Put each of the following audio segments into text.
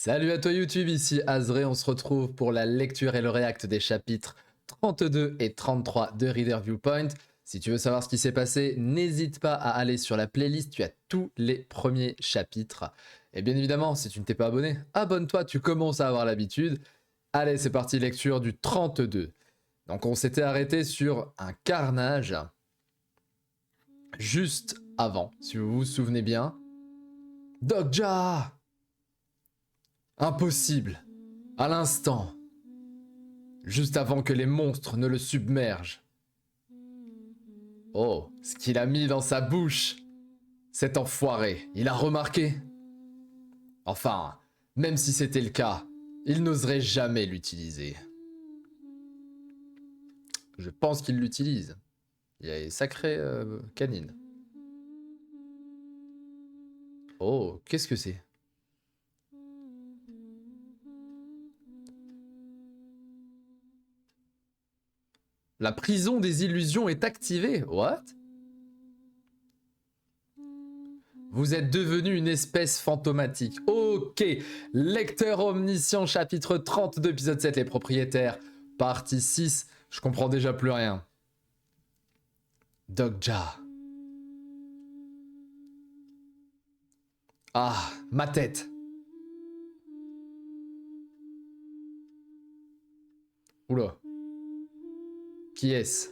Salut à toi YouTube, ici Azré, on se retrouve pour la lecture et le react des chapitres 32 et 33 de Reader Viewpoint. Si tu veux savoir ce qui s'est passé, n'hésite pas à aller sur la playlist, tu as tous les premiers chapitres. Et bien évidemment, si tu ne t'es pas abonné, abonne-toi, tu commences à avoir l'habitude. Allez, c'est parti, lecture du 32. Donc on s'était arrêté sur un carnage juste avant, si vous vous souvenez bien. Dogja! Impossible. À l'instant. Juste avant que les monstres ne le submergent. Oh, ce qu'il a mis dans sa bouche. Cet enfoiré, il a remarqué? Enfin, même si c'était le cas, il n'oserait jamais l'utiliser. Je pense qu'il l'utilise. Il a une sacrée canine. Oh, qu'est-ce que c'est? La prison des illusions est activée. What? Vous êtes devenu une espèce fantomatique. Ok. Lecteur omniscient, chapitre 32, épisode 7, les propriétaires. Partie 6. Je comprends déjà plus rien. Dogja. Ah, ma tête. Oula. Qui est-ce?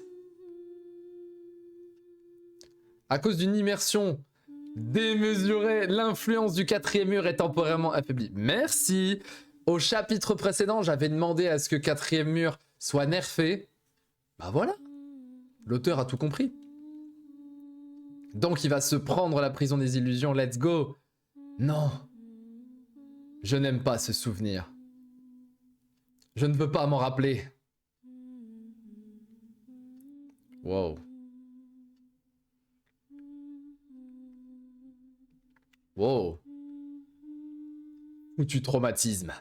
À cause d'une immersion démesurée, l'influence du quatrième mur est temporairement affaiblie. Merci. Au chapitre précédent, j'avais demandé à ce que quatrième mur soit nerfé. Bah voilà. L'auteur a tout compris. Donc il va se prendre la prison des illusions. Let's go. Non. Je n'aime pas ce souvenir. Je ne veux pas m'en rappeler. Wow. Wow. Foutu traumatisme.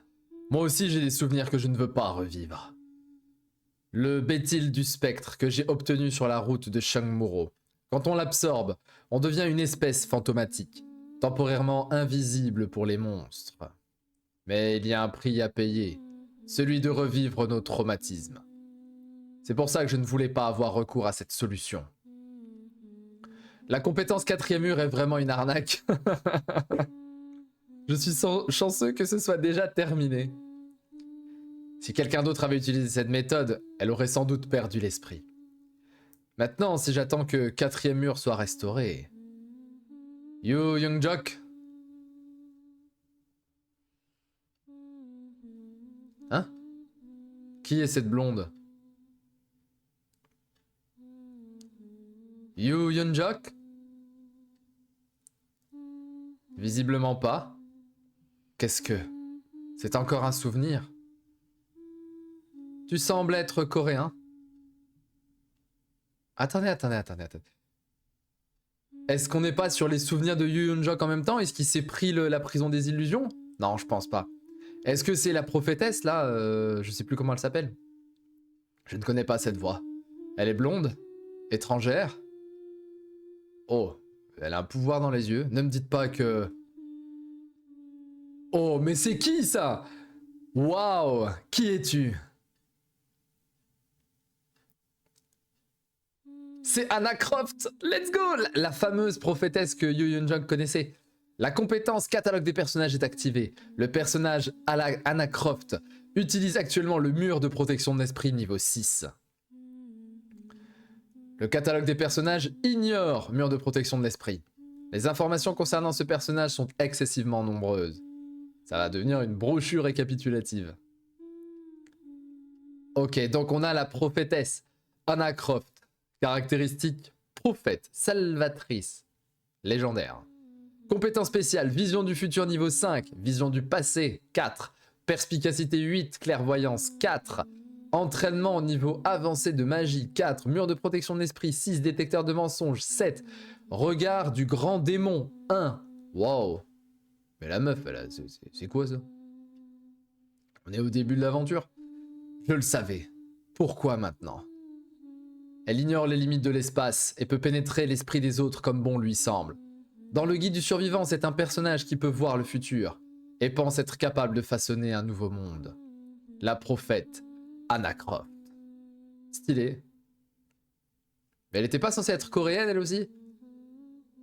Moi aussi j'ai des souvenirs que je ne veux pas revivre. Le béthyle du spectre que j'ai obtenu sur la route de Shangmuro. Quand on l'absorbe, on devient une espèce fantomatique, temporairement invisible pour les monstres. Mais il y a un prix à payer, celui de revivre nos traumatismes. C'est pour ça que je ne voulais pas avoir recours à cette solution. La compétence quatrième mur est vraiment une arnaque. Je suis chanceux que ce soit déjà terminé. Si quelqu'un d'autre avait utilisé cette méthode, elle aurait sans doute perdu l'esprit. Maintenant, si j'attends que quatrième mur soit restauré... Yo, Youngjok? Hein? Qui est cette blonde? Yu Youngjok? Visiblement pas. Qu'est-ce que... C'est encore un souvenir? Tu sembles être coréen. Attendez. Est-ce qu'on n'est pas sur les souvenirs de Yu Youngjok en même temps? Est-ce qu'il s'est pris la prison des illusions? Non, je pense pas. Est-ce que c'est la prophétesse, là? Je sais plus comment elle s'appelle. Je ne connais pas cette voix. Elle est blonde? Étrangère? Oh, elle a un pouvoir dans les yeux. Ne me dites pas que... Oh, mais c'est qui, ça? Waouh! Qui es-tu? C'est Anna Croft. Let's go. La fameuse prophétesse que Yu Youngjok connaissait. La compétence catalogue des personnages est activée. Le personnage Anna Croft utilise actuellement le mur de protection de l'esprit niveau 6. Le catalogue des personnages ignore mur de protection de l'esprit. Les informations concernant ce personnage sont excessivement nombreuses. Ça va devenir une brochure récapitulative. Ok, donc on a la prophétesse Anna Croft. Caractéristique, prophète, salvatrice, légendaire. Compétence spéciale, vision du futur niveau 5, vision du passé 4, perspicacité 8, clairvoyance 4, entraînement au niveau avancé de magie 4, mur de protection de l'esprit 6, détecteur de mensonges 7, regard du grand démon 1. Wow. Mais la meuf, c'est quoi ça? On est au début de l'aventure. Je le savais. Pourquoi maintenant? Elle ignore les limites de l'espace et peut pénétrer l'esprit des autres comme bon lui semble. Dans le guide du survivant, c'est un personnage qui peut voir le futur. et pense être capable de façonner un nouveau monde. La prophète Anna Croft. Stylé. Mais elle était pas censée être coréenne elle aussi?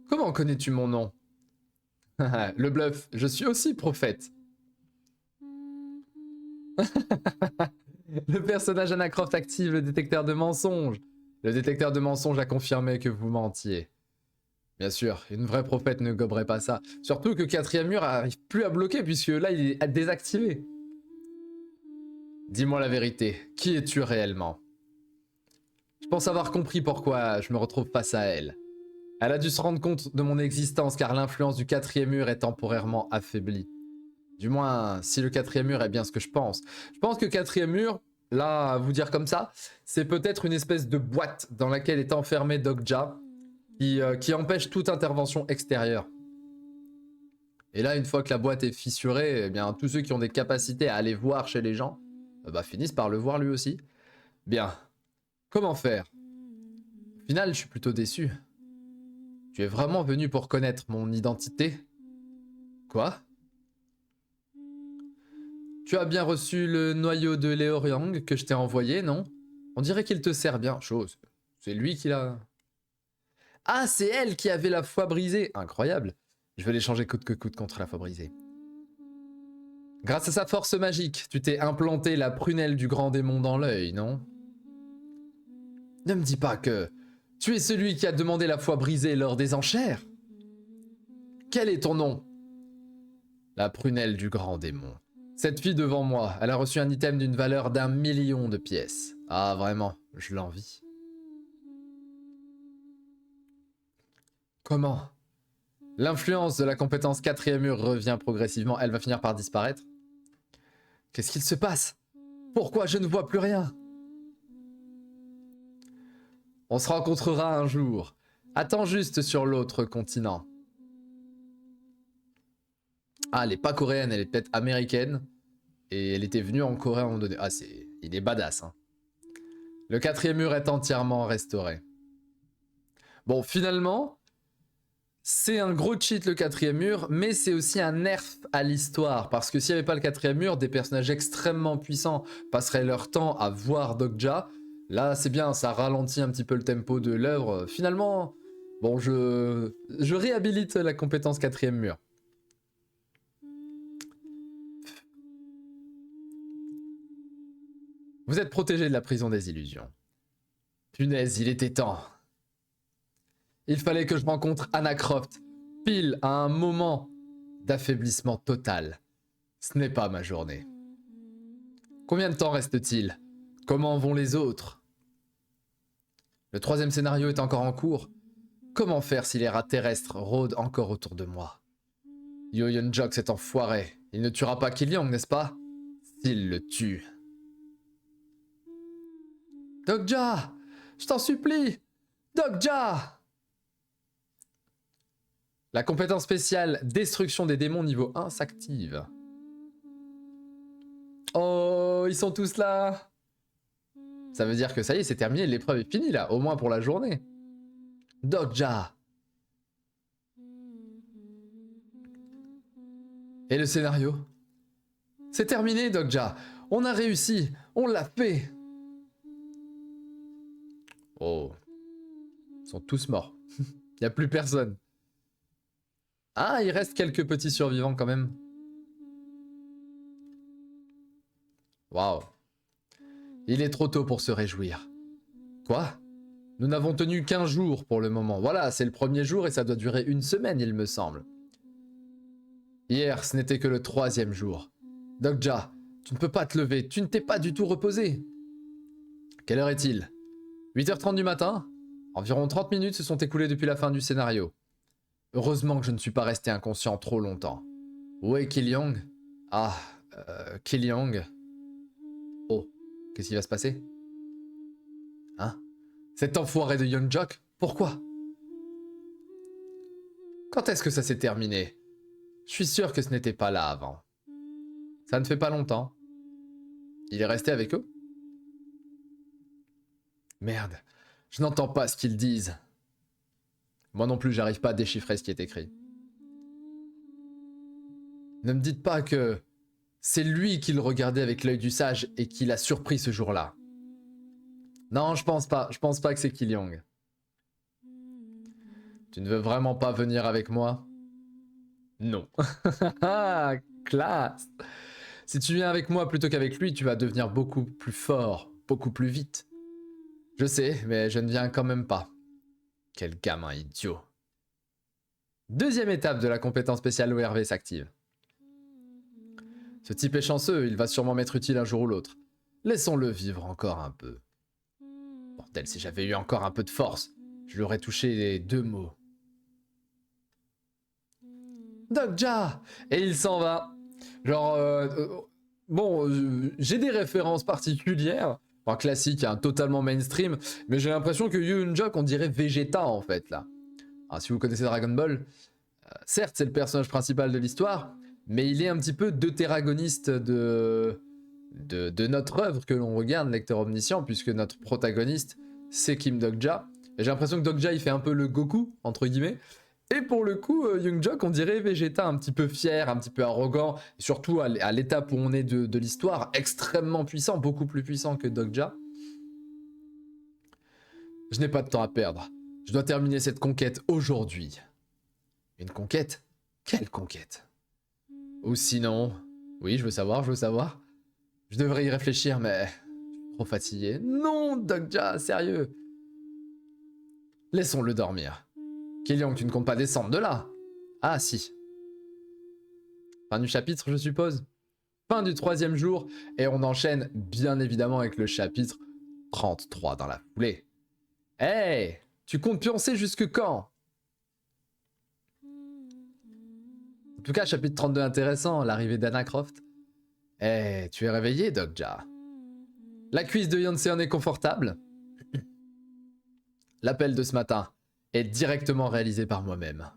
Comment connais-tu mon nom? Le bluff, je suis aussi prophète. Le personnage Anna Croft active le détecteur de mensonges. Le détecteur de mensonges a confirmé que vous mentiez. Bien sûr, une vraie prophète ne goberait pas ça. Surtout que quatrième mur arrive plus à bloquer puisque là il est désactivé. Dis-moi la vérité, qui es-tu réellement? Je pense avoir compris pourquoi je me retrouve face à elle. Elle a dû se rendre compte de mon existence car l'influence du quatrième mur est temporairement affaiblie. Du moins, si le quatrième mur est bien ce que je pense. Je pense que quatrième mur, là, à vous dire comme ça, c'est peut-être une espèce de boîte dans laquelle est enfermé Dogja qui empêche toute intervention extérieure. Et là, une fois que la boîte est fissurée, eh bien, tous ceux qui ont des capacités à aller voir chez les gens finissent par le voir lui aussi. Bien. Comment faire? Au final, je suis plutôt déçu. Tu es vraiment venu pour connaître mon identité? Quoi? Tu as bien reçu le noyau de Léoriang que je t'ai envoyé, non? On dirait qu'il te sert bien. Chose. C'est lui qui l'a... Ah, c'est elle qui avait la foi brisée. Incroyable. Je vais l'échanger coûte que coûte contre la foi brisée. Grâce à sa force magique, tu t'es implanté la prunelle du grand démon dans l'œil, non? Ne me dis pas que tu es celui qui a demandé la foi brisée lors des enchères. Quel est ton nom? La prunelle du grand démon. Cette fille devant moi, elle a reçu un item d'une valeur d'1 million de pièces. Ah, vraiment, je l'envie. Comment? L'influence de la compétence quatrième mur revient progressivement, elle va finir par disparaître. Qu'est-ce qu'il se passe? Pourquoi je ne vois plus rien? On se rencontrera un jour. Attends juste sur l'autre continent. Ah, elle est pas coréenne, elle est peut-être américaine. Et elle était venue en Corée à un moment donné. Ah, il est badass, hein. Le quatrième mur est entièrement restauré. Bon, finalement, c'est un gros cheat le quatrième mur, mais c'est aussi un nerf à l'histoire. Parce que s'il n'y avait pas le quatrième mur, des personnages extrêmement puissants passeraient leur temps à voir Dogja. Là, c'est bien, ça ralentit un petit peu le tempo de l'œuvre. Finalement, bon, je réhabilite la compétence quatrième mur. Vous êtes protégé de la prison des illusions. Punaise, il était temps. Il fallait que je rencontre Anna Croft, pile à un moment d'affaiblissement total. Ce n'est pas ma journée. Combien de temps reste-t-il? Comment vont les autres? Le troisième scénario est encore en cours. Comment faire si les rats terrestres rôdent encore autour de moi? Yo Yeon-jok, cet enfoiré. Il ne tuera pas Killiang, n'est-ce pas? S'il le tue. Dogja! Je t'en supplie! Dogja! La compétence spéciale Destruction des démons niveau 1 s'active. Oh, ils sont tous là! Ça veut dire que ça y est, c'est terminé, l'épreuve est finie là, au moins pour la journée. Dogja! Et le scénario? C'est terminé, Dogja! On a réussi! On l'a fait! Oh. Ils sont tous morts. Il n'y a plus personne. Ah, il reste quelques petits survivants quand même. Waouh. Il est trop tôt pour se réjouir. Quoi? Nous n'avons tenu qu'1 jour pour le moment. Voilà, c'est le premier jour et ça doit durer 1 semaine, il me semble. Hier, ce n'était que le 3e jour. Dogja, tu ne peux pas te lever, tu ne t'es pas du tout reposé. Quelle heure est-il? 8h30 du matin? Environ 30 minutes se sont écoulées depuis la fin du scénario. Heureusement que je ne suis pas resté inconscient trop longtemps. Où est Killiang? Ah, Killiang. Oh, qu'est-ce qui va se passer? Hein? Cet enfoiré de Yeon-jok? Pourquoi? Quand est-ce que ça s'est terminé? Je suis sûr que ce n'était pas là avant. Ça ne fait pas longtemps. Il est resté avec eux? Merde, je n'entends pas ce qu'ils disent. Moi non plus, j'arrive pas à déchiffrer ce qui est écrit. Ne me dites pas que c'est lui qui le regardait avec l'œil du sage et qui l'a surpris ce jour-là. Non, je pense pas. Je pense pas que c'est Kiliang. Tu ne veux vraiment pas venir avec moi? Non. Classe. Si tu viens avec moi plutôt qu'avec lui, tu vas devenir beaucoup plus fort, beaucoup plus vite. Je sais, mais je ne viens quand même pas. Quel gamin idiot. Deuxième étape de la compétence spéciale ORV s'active. Ce type est chanceux, il va sûrement m'être utile un jour ou l'autre. Laissons-le vivre encore un peu. Bordel, si j'avais eu encore un peu de force, je lui aurais touché les 2 mots. Dokja! Et il s'en va. Genre, j'ai des références particulières. Enfin, classique, hein, totalement mainstream. Mais j'ai l'impression que Yoon-jok, on dirait Vegeta, en fait, là. Alors, si vous connaissez Dragon Ball, certes, c'est le personnage principal de l'histoire, mais il est un petit peu deutéragoniste de notre œuvre que l'on regarde, lecteur omniscient, puisque notre protagoniste, c'est Kim Dokja. Et j'ai l'impression que Dokja, il fait un peu le Goku, entre guillemets. Et pour le coup, Yoon-jok, on dirait Vegeta, un petit peu fier, un petit peu arrogant, et surtout à l'étape où on est de l'histoire, extrêmement puissant, beaucoup plus puissant que Dokja. Je n'ai pas de temps à perdre. Je dois terminer cette conquête aujourd'hui. Une conquête? Quelle conquête? Ou sinon... Oui, je veux savoir, je veux savoir. Je devrais y réfléchir, mais... je suis trop fatigué. Non, Dokja, sérieux. Laissons-le dormir. Kiliang, tu ne comptes pas descendre de là? Ah, si. Fin du chapitre, je suppose. Fin du 3e jour, et on enchaîne bien évidemment avec le chapitre 33 dans la foulée. Hey, tu comptes pioncer jusque quand? En tout cas, chapitre 32 intéressant, l'arrivée d'Anna Croft. Eh, tu es réveillé, Dokja? La cuisse de Yeonseon est confortable? L'appel de ce matin est directement réalisé par moi-même.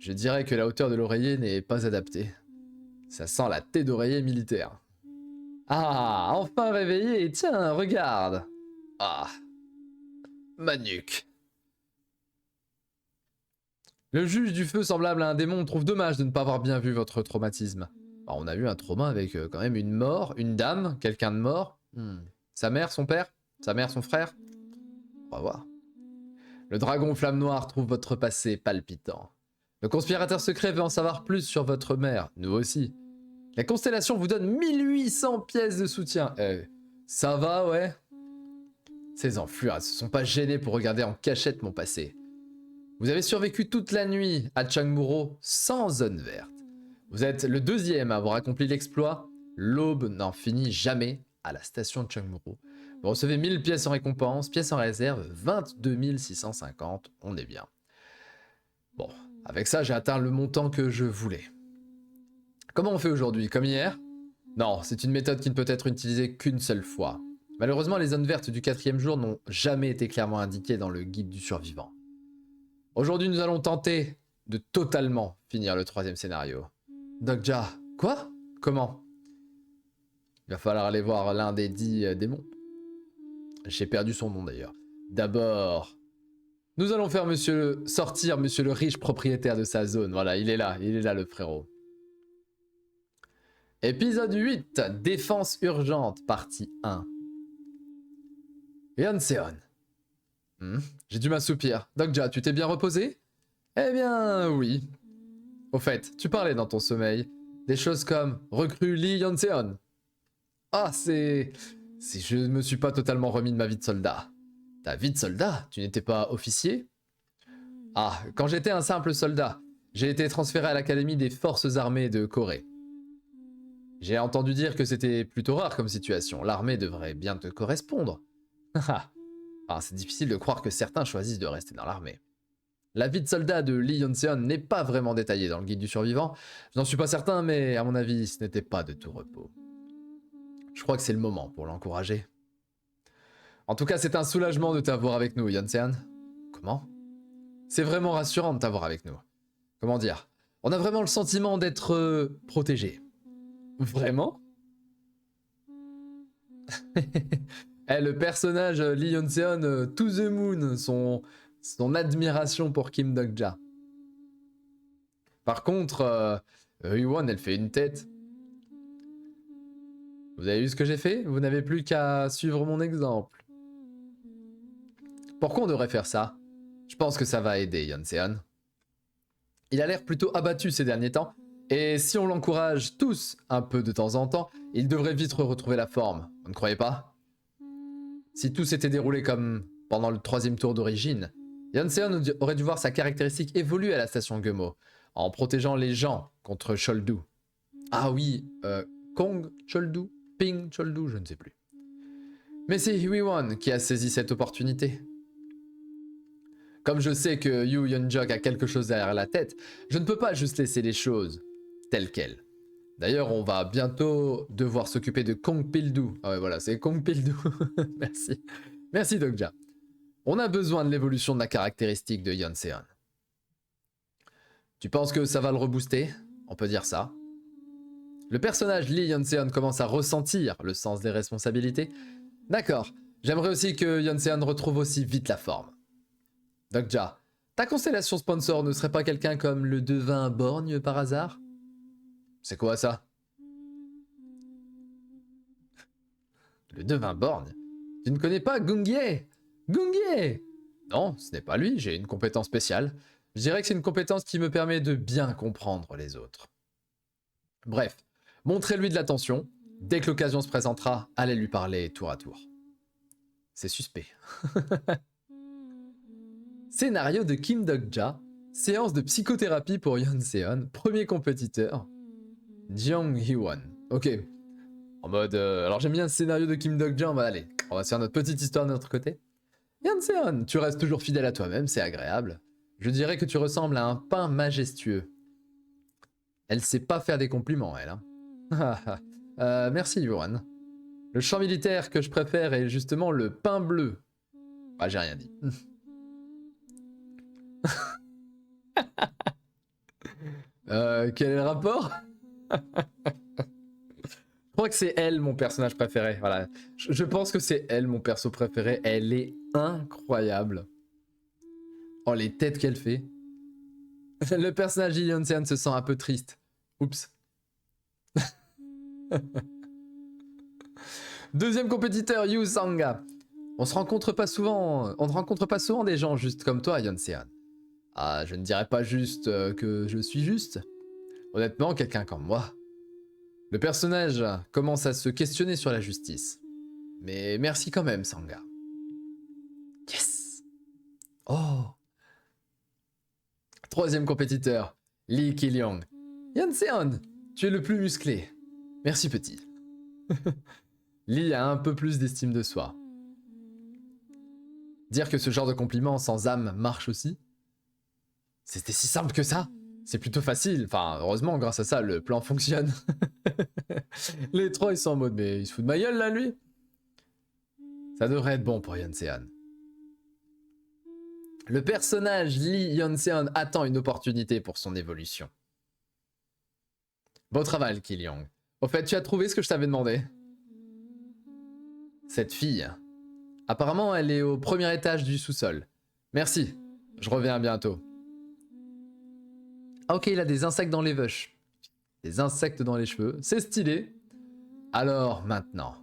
Je dirais que la hauteur de l'oreiller n'est pas adaptée. Ça sent la tête d'oreiller militaire. Ah, enfin réveillé, tiens, regarde. Ah, ma nuque. Le juge du feu semblable à un démon trouve dommage de ne pas avoir bien vu votre traumatisme. Alors, on a vu un trauma avec quand même une mort, une dame, quelqu'un de mort. Sa mère, son père? Sa mère, son frère? On va voir. Le dragon flamme noire trouve votre passé palpitant. Le conspirateur secret veut en savoir plus sur votre mère, nous aussi. La constellation vous donne 1800 pièces de soutien. Ça va, ouais? Ces enflures, elles se sont pas gênées pour regarder en cachette mon passé. Vous avez survécu toute la nuit à Changmuro sans zone verte. Vous êtes le 2e à avoir accompli l'exploit. L'aube n'en finit jamais à la station de Changmuro. Vous recevez 1000 pièces en récompense, pièces en réserve, 22 650, on est bien. Bon, avec ça, j'ai atteint le montant que je voulais. Comment on fait aujourd'hui? Comme hier? Non, c'est une méthode qui ne peut être utilisée qu'une seule fois. Malheureusement, les zones vertes du 4e jour n'ont jamais été clairement indiquées dans le guide du survivant. Aujourd'hui, nous allons tenter de totalement finir le 3e scénario. Dokja, quoi? Comment? Il va falloir aller voir l'un des 10 démons. J'ai perdu son nom d'ailleurs. D'abord, nous allons faire sortir monsieur le riche propriétaire de sa zone. Voilà, il est là le frérot. Épisode 8, défense urgente, partie 1. Yeonseon. J'ai dû m'assoupir. Dokja, tu t'es bien reposé? Eh bien, oui. Au fait, tu parlais dans ton sommeil. Des choses comme recrue Lee Yeonseon. Ah, je ne me suis pas totalement remis de ma vie de soldat. Ta vie de soldat? Tu n'étais pas officier? Ah, quand j'étais un simple soldat, j'ai été transféré à l'académie des forces armées de Corée. J'ai entendu dire que c'était plutôt rare comme situation. L'armée devrait bien te correspondre. Ah, c'est difficile de croire que certains choisissent de rester dans l'armée. La vie de soldat de Lee Yeonseon n'est pas vraiment détaillée dans le guide du survivant. Je n'en suis pas certain, mais à mon avis, ce n'était pas de tout repos. Je crois que c'est le moment pour l'encourager. En tout cas, c'est un soulagement de t'avoir avec nous, Yeonseon. Comment? C'est vraiment rassurant de t'avoir avec nous. Comment dire? On a vraiment le sentiment d'être protégé. Vraiment? Le personnage Lee Yeonseon, to the moon, son admiration pour Kim Dokja. Par contre, Yuan, elle fait une tête. Vous avez vu ce que j'ai fait? Vous n'avez plus qu'à suivre mon exemple. Pourquoi on devrait faire ça? Je pense que ça va aider Yeonseon. Il a l'air plutôt abattu ces derniers temps, et si on l'encourage tous un peu de temps en temps, il devrait vite retrouver la forme, vous ne croyez pas? Si tout s'était déroulé comme pendant le 3e tour d'origine, Yeonseon aurait dû voir sa caractéristique évoluer à la station Gumo, en protégeant les gens contre Choldu. Ah oui, Kong Choldu, Ping Choldu, je ne sais plus. Mais c'est Hwiwon qui a saisi cette opportunité. Comme je sais que Yu Yeonjok a quelque chose derrière la tête, je ne peux pas juste laisser les choses telles quelles. D'ailleurs, on va bientôt devoir s'occuper de Kong Pildu. Ah ouais, voilà, c'est Kong Pildu. Merci. Merci, Dokja. On a besoin de l'évolution de la caractéristique de Yeonseon. Tu penses que ça va le rebooster? On peut dire ça. Le personnage Lee Yeonseon commence à ressentir le sens des responsabilités. D'accord. J'aimerais aussi que Yeonseon retrouve aussi vite la forme. Dokja, ta constellation sponsor ne serait pas quelqu'un comme le devin borgne par hasard? C'est quoi ça? Le devin borgne? Tu ne connais pas Gungie? Gungie! Non, ce n'est pas lui, j'ai une compétence spéciale. Je dirais que c'est une compétence qui me permet de bien comprendre les autres. Bref, montrez-lui de l'attention. Dès que l'occasion se présentera, allez lui parler tour à tour. C'est suspect. Scénario de Kim Dokja, séance de psychothérapie pour Yeonseon, premier compétiteur, Jeong Hee-won. Ok, en mode... alors j'aime bien le scénario de Kim Dokja, on va aller, on va se faire notre petite histoire de notre côté. Yeonseon, tu restes toujours fidèle à toi-même, c'est agréable. Je dirais que tu ressembles à un pain majestueux. Elle sait pas faire des compliments, elle. Hein. Merci, Yuan. Le chant militaire que je préfère est justement le pain bleu. Ah, j'ai rien dit. Quel est le rapport? Je crois que c'est elle mon personnage préféré. Voilà. Je pense que c'est elle mon perso préféré. Elle est incroyable. Oh, les têtes qu'elle fait. Le personnage Yeonseon se sent un peu triste. Oups. Deuxième compétiteur, Yu Sanga. On ne rencontre pas souvent des gens juste comme toi, Yeonseon. Ah, je ne dirais pas juste que je suis juste. Honnêtement, quelqu'un comme moi. Le personnage commence à se questionner sur la justice. Mais merci quand même, Sanga. Yes! Oh! Troisième compétiteur, Lee Ki-lyong. Yeonseon, tu es le plus musclé. Merci, petit. Lee a un peu plus d'estime de soi. Dire que ce genre de compliment sans âme marche aussi? C'était si simple que ça? C'est plutôt facile. Enfin, heureusement, grâce à ça, le plan fonctionne. Les trois, ils sont en mode, mais il se fout de ma gueule, là, lui? Ça devrait être bon pour Yeonseon. Le personnage Lee Yeonseon attend une opportunité pour son évolution. Beau travail, Ki-lyong. Au fait, tu as trouvé ce que je t'avais demandé? Cette fille. Apparemment, elle est au premier étage du sous-sol. Merci. Je reviens bientôt. Ah, ok, il a des insectes dans les veuches. Des insectes dans les cheveux. C'est stylé. Alors, maintenant.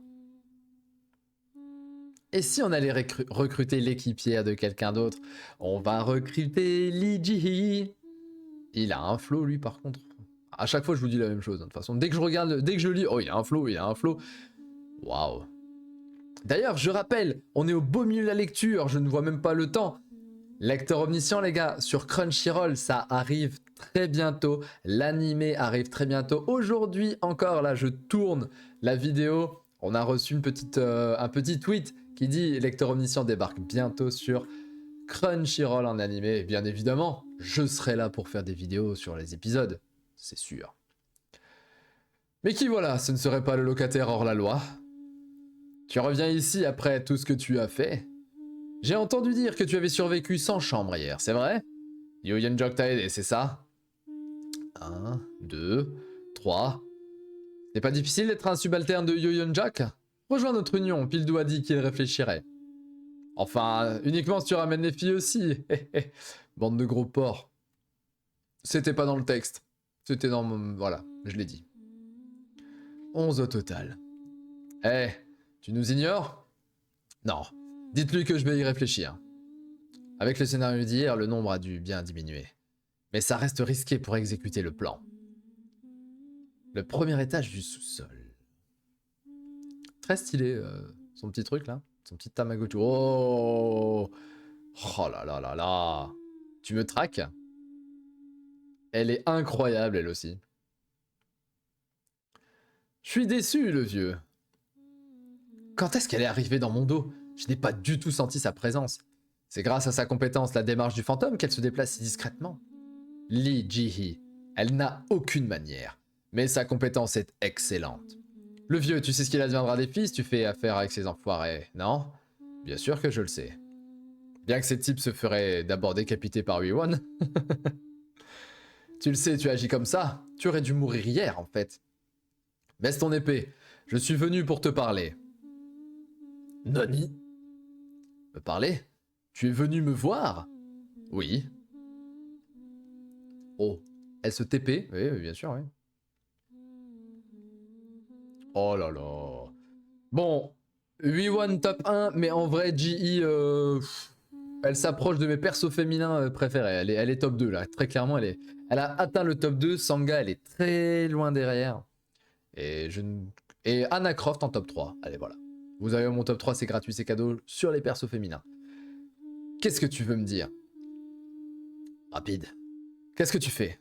Et si on allait recruter l'équipière de quelqu'un d'autre? On va recruter Lee Ji-hee. Il a un flow, lui, par contre. À chaque fois, je vous dis la même chose. Hein. De toute façon, dès que je regarde, dès que je lis, oh, il a un flow, il a un flow. Waouh. D'ailleurs, je rappelle, on est au beau milieu de la lecture. Je ne vois même pas le temps. Lecteur omniscient, les gars, sur Crunchyroll, ça arrive très bientôt. L'animé arrive très bientôt. Aujourd'hui encore, là, je tourne la vidéo. On a reçu un petit tweet qui dit Lecteur omniscient débarque bientôt sur Crunchyroll en animé. Et bien évidemment, je serai là pour faire des vidéos sur les épisodes. C'est sûr. Mais qui voilà, ce ne serait pas le locataire hors la loi. Tu reviens ici après tout ce que tu as fait. J'ai entendu dire que tu avais survécu sans chambre hier, c'est vrai? Yu Yeonjok t'a aidé, c'est ça? 1, 2, 3. C'est pas difficile d'être un subalterne de Yu Yeonjok? Rejoins notre union, Pildu a dit qu'il réfléchirait. Enfin, uniquement si tu ramènes les filles aussi. Bande de gros porcs. C'était pas dans le texte. C'était dans mon... Voilà, je l'ai dit. 11 au total. Eh, tu nous ignores? Non. Dites-lui que je vais y réfléchir. Avec le scénario d'hier, le nombre a dû bien diminuer. Mais ça reste risqué pour exécuter le plan. Le premier étage du sous-sol. Très stylé, son petit truc là. Son petit Tamagotchi. Oh, oh là là là là. Tu me traques? Elle est incroyable, elle aussi. Je suis déçu, le vieux. Quand est-ce qu'elle est arrivée dans mon dos? Je n'ai pas du tout senti sa présence. C'est grâce à sa compétence, la démarche du fantôme, qu'elle se déplace si discrètement. Lee Ji-hee, elle n'a aucune manière, mais sa compétence est excellente. Le vieux, tu sais ce qu'il adviendra des fils, tu fais affaire avec ces enfoirés, non? Bien sûr que je le sais. Bien que ces types se feraient d'abord décapiter par Wee-Won. Tu le sais, tu agis comme ça. Tu aurais dû mourir hier, en fait. Baisse ton épée. Je suis venu pour te parler. Nani? Me parler? Tu es venu me voir? Oui. Oh. Elle se TP? Oui, oui, bien sûr, oui. Oh là là. Bon. Wee-Won top 1, mais en vrai, GE, elle s'approche de mes persos féminins préférés. Elle est top 2, là. Très clairement, elle a atteint le top 2. Sanga, elle est très loin derrière. Et Anna Croft en top 3. Allez, voilà. Vous avez mon top 3, c'est gratuit, c'est cadeau sur les persos féminins. Qu'est-ce que tu veux me dire? Rapide. Qu'est-ce que tu fais?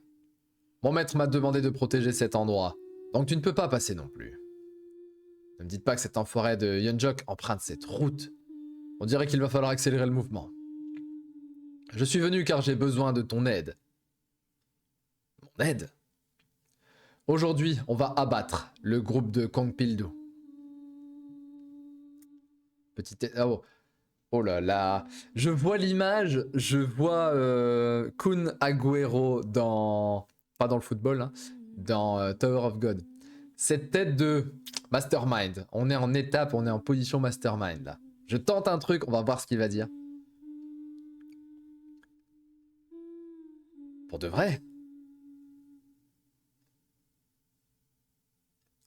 Mon maître m'a demandé de protéger cet endroit. Donc tu ne peux pas passer non plus. Ne me dites pas que cet enfoiré de Yeonjok emprunte cette route. On dirait qu'il va falloir accélérer le mouvement. Je suis venu car j'ai besoin de ton aide. Mon aide? Aujourd'hui, on va abattre le groupe de Kongpildo. Petite... Oh. Oh là là. Je vois l'image, je vois Kun Agüero dans... Pas dans le football, hein, dans Tower of God. Cette tête de mastermind. On est en étape, on est en position mastermind là. Je tente un truc, on va voir ce qu'il va dire. Pour de vrai?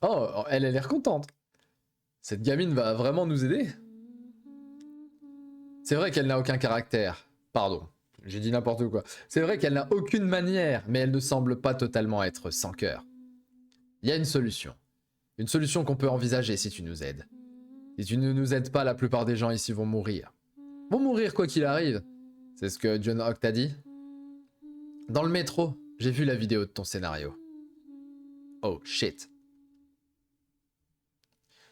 Oh, elle a l'air contente. Cette gamine va vraiment nous aider. C'est vrai qu'elle n'a aucun caractère. Pardon, j'ai dit n'importe quoi. C'est vrai qu'elle n'a aucune manière, mais elle ne semble pas totalement être sans cœur. Il y a une solution. Une solution qu'on peut envisager si tu nous aides. Si tu ne nous aides pas, la plupart des gens ici vont mourir. Vont mourir quoi qu'il arrive. C'est ce que John Hawk t'a dit. Dans le métro, j'ai vu la vidéo de ton scénario. Oh shit.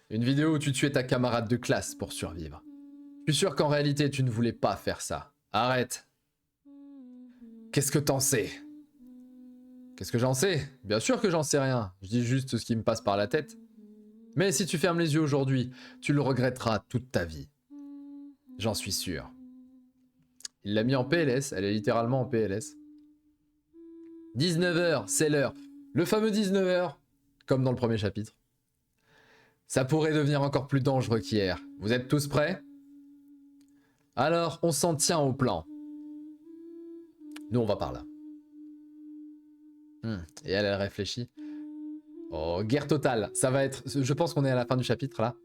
Une vidéo où tu tuais ta camarade de classe pour survivre. Je suis sûr qu'en réalité, tu ne voulais pas faire ça. Arrête. Qu'est-ce que t'en sais? Qu'est-ce que j'en sais? Bien sûr que j'en sais rien. Je dis juste ce qui me passe par la tête. Mais si tu fermes les yeux aujourd'hui, tu le regretteras toute ta vie. J'en suis sûr. Il l'a mis en PLS, elle est littéralement en PLS. 19h, c'est l'heure. Le fameux 19h, comme dans le premier chapitre. Ça pourrait devenir encore plus dangereux qu'hier. Vous êtes tous prêts? Alors, on s'en tient au plan. Nous, on va par là. Et elle réfléchit. Oh, guerre totale. Ça va être... Je pense qu'on est à la fin du chapitre, là.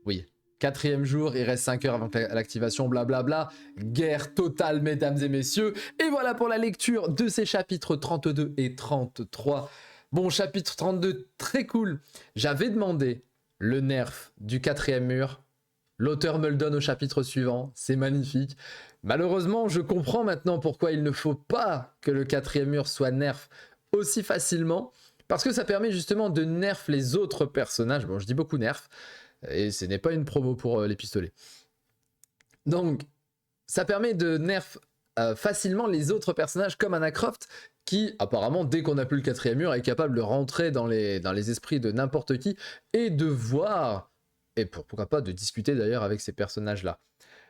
Oui. 4e jour, il reste 5 heures avant l'activation, blablabla. Guerre totale, mesdames et messieurs. Et voilà pour la lecture de ces chapitres 32 et 33. Bon, chapitre 32, très cool. J'avais demandé le nerf du 4e mur. L'auteur me le donne au chapitre suivant. C'est magnifique. Malheureusement, je comprends maintenant pourquoi il ne faut pas que le 4e mur soit nerf aussi facilement. Parce que ça permet justement de nerf les autres personnages. Bon, je dis beaucoup nerf. Et ce n'est pas une promo pour les pistolets. Donc, ça permet de nerf facilement les autres personnages comme Anna Croft, qui apparemment, dès qu'on n'a plus le 4e mur, est capable de rentrer dans les esprits de n'importe qui et de voir, et pourquoi pas de discuter d'ailleurs avec ces personnages-là.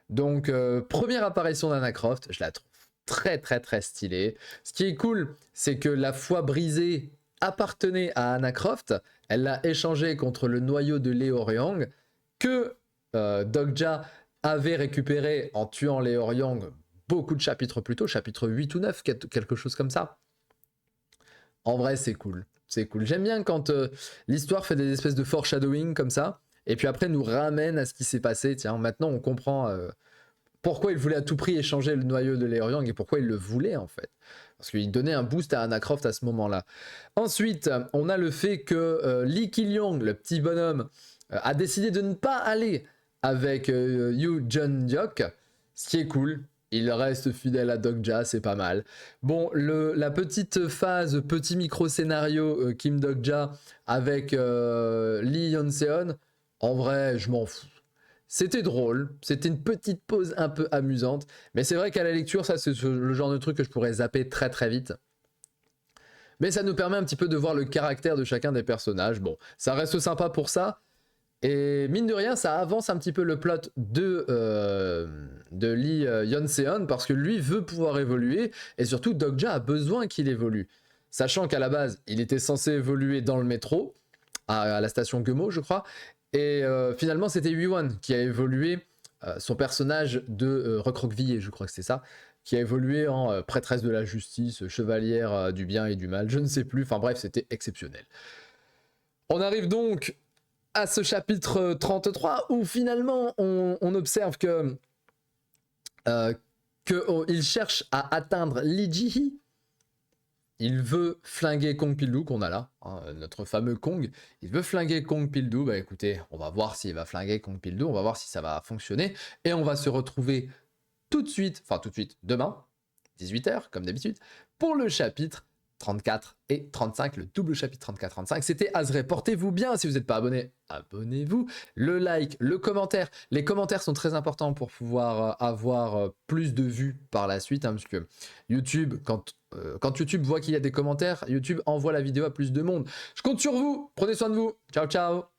Donc, première apparition d'Anna Croft, je la trouve très très très stylée. Ce qui est cool, c'est que la foi brisée appartenait à Anna Croft. Elle l'a échangé contre le noyau de Leoryang que Dogja avait récupéré en tuant Leoryang beaucoup de chapitres plus tôt, chapitre 8 ou 9, quelque chose comme ça. En vrai, c'est cool. C'est cool. J'aime bien quand l'histoire fait des espèces de foreshadowing comme ça, et puis après nous ramène à ce qui s'est passé. Tiens, maintenant on comprend pourquoi il voulait à tout prix échanger le noyau de Léoriang et pourquoi il le voulait en fait. Parce qu'il donnait un boost à Anna Croft à ce moment-là. Ensuite, on a le fait que Lee Ki-Lyong, le petit bonhomme, a décidé de ne pas aller avec Yoo Jun-hyuk, ce qui est cool. Il reste fidèle à Dokja, c'est pas mal. Bon, la petite phase, petit micro-scénario Kim Dokja avec Lee Yeon-seon, en vrai, je m'en fous. C'était drôle, c'était une petite pause un peu amusante, mais c'est vrai qu'à la lecture, ça c'est le genre de truc que je pourrais zapper très très vite. Mais ça nous permet un petit peu de voir le caractère de chacun des personnages. Bon, ça reste sympa pour ça. Et mine de rien, ça avance un petit peu le plot de Lee Yeon-seon parce que lui veut pouvoir évoluer et surtout Dokja a besoin qu'il évolue. Sachant qu'à la base, il était censé évoluer dans le métro, à la station Gemo, je crois. Et finalement, c'était Hui-Wan qui a évolué, son personnage de recroquevillé, je crois que c'est ça, qui a évolué en prêtresse de la justice, chevalière du bien et du mal, je ne sais plus. Enfin bref, c'était exceptionnel. On arrive donc à ce chapitre 33 où finalement on observe que il cherche à atteindre Lee Ji-hee. Il veut flinguer Kong Pil-doo qu'on a là, hein, notre fameux Kong. Il veut flinguer Kong Pil-doo. Bah écoutez, on va voir s'il va flinguer Kong Pil-doo, on va voir si ça va fonctionner. Et on va se retrouver tout de suite, demain, 18h, comme d'habitude, pour le chapitre 34 et 35, le double chapitre 34-35. C'était Azray. Portez-vous bien. Si vous n'êtes pas abonné, abonnez-vous. Le like, le commentaire. Les commentaires sont très importants pour pouvoir avoir plus de vues par la suite, hein, parce que YouTube, quand YouTube voit qu'il y a des commentaires, YouTube envoie la vidéo à plus de monde. Je compte sur vous. Prenez soin de vous. Ciao, ciao.